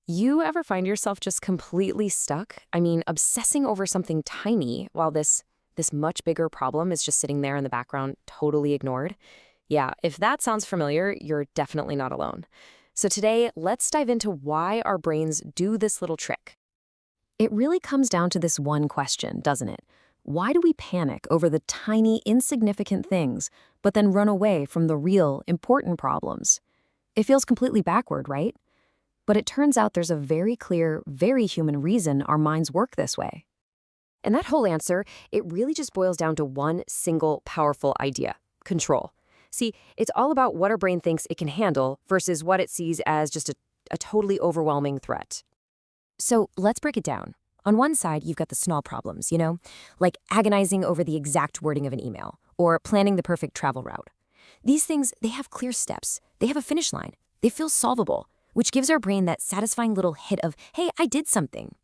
You ever find yourself just completely stuck? I mean, obsessing over something tiny while this much bigger problem is just sitting there in the background, totally ignored? Yeah, if that sounds familiar, you're definitely not alone. So today, let's dive into why our brains do this little trick. It really comes down to this one question, doesn't it? Why do we panic over the tiny, insignificant things, but then run away from the real, important problems? It feels completely backward, right? But it turns out there's a very clear, very human reason our minds work this way. And that whole answer, it really just boils down to one single powerful idea: control. See, it's all about what our brain thinks it can handle versus what it sees as just a totally overwhelming threat. So let's break it down. On one side, you've got the small problems, like agonizing over the exact wording of an email or planning the perfect travel route. These things, they have clear steps. They have a finish line. They feel solvable, which gives our brain that satisfying little hit of, hey, I did something.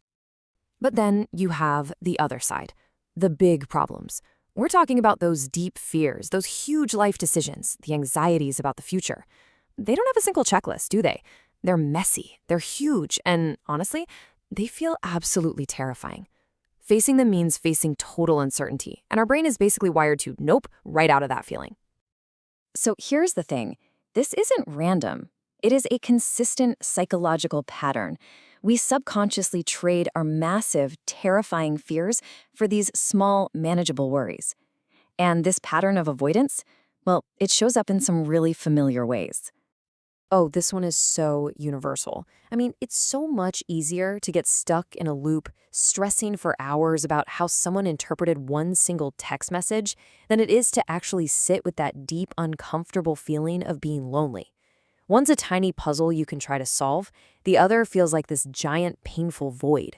But then you have the other side, the big problems. We're talking about those deep fears, those huge life decisions, the anxieties about the future. They don't have a single checklist, do they? They're messy, they're huge, and honestly, they feel absolutely terrifying. Facing them means facing total uncertainty, and our brain is basically wired to nope right out of that feeling. So here's the thing. This isn't random. It is a consistent psychological pattern. We subconsciously trade our massive, terrifying fears for these small, manageable worries. And this pattern of avoidance, well, it shows up in some really familiar ways. Oh, this one is so universal. I mean, it's so much easier to get stuck in a loop, stressing for hours about how someone interpreted one single text message than it is to actually sit with that deep, uncomfortable feeling of being lonely. One's a tiny puzzle you can try to solve, the other feels like this giant, painful void.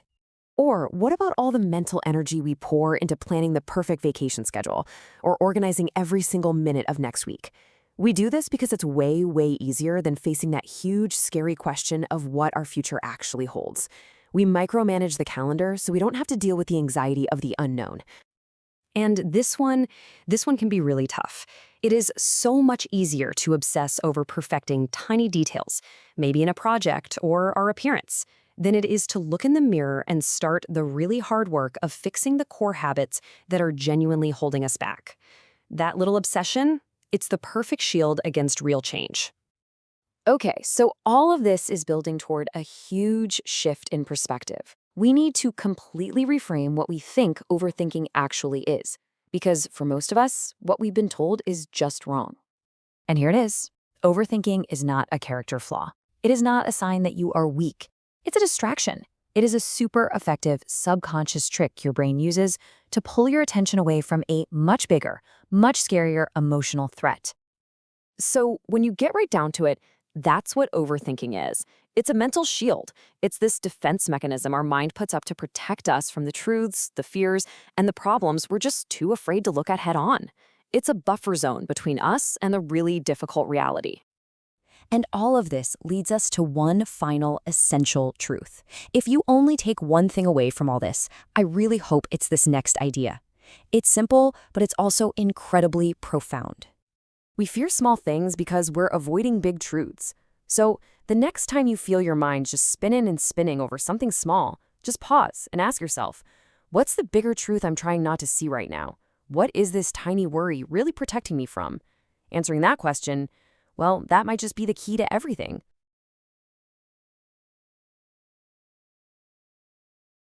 Or what about all the mental energy we pour into planning the perfect vacation schedule or organizing every single minute of next week? We do this because it's way, way easier than facing that huge, scary question of what our future actually holds. We micromanage the calendar so we don't have to deal with the anxiety of the unknown. And this one can be really tough. It is so much easier to obsess over perfecting tiny details, maybe in a project or our appearance, than it is to look in the mirror and start the really hard work of fixing the core habits that are genuinely holding us back. That little obsession, it's the perfect shield against real change. Okay, so all of this is building toward a huge shift in perspective. We need to completely reframe what we think overthinking actually is, because for most of us, what we've been told is just wrong. And here it is. Overthinking is not a character flaw. It is not a sign that you are weak. It's a distraction. It is a super effective subconscious trick your brain uses to pull your attention away from a much bigger, much scarier emotional threat. So when you get right down to it, that's what overthinking is. It's a mental shield. It's this defense mechanism our mind puts up to protect us from the truths, the fears, and the problems we're just too afraid to look at head on. It's a buffer zone between us and the really difficult reality. And all of this leads us to one final essential truth. If you only take one thing away from all this, I really hope it's this next idea. It's simple, but it's also incredibly profound. We fear small things because we're avoiding big truths. So the next time you feel your mind just spinning and spinning over something small, just pause and ask yourself, what's the bigger truth I'm trying not to see right now? What is this tiny worry really protecting me from? Answering that question, well, that might just be the key to everything.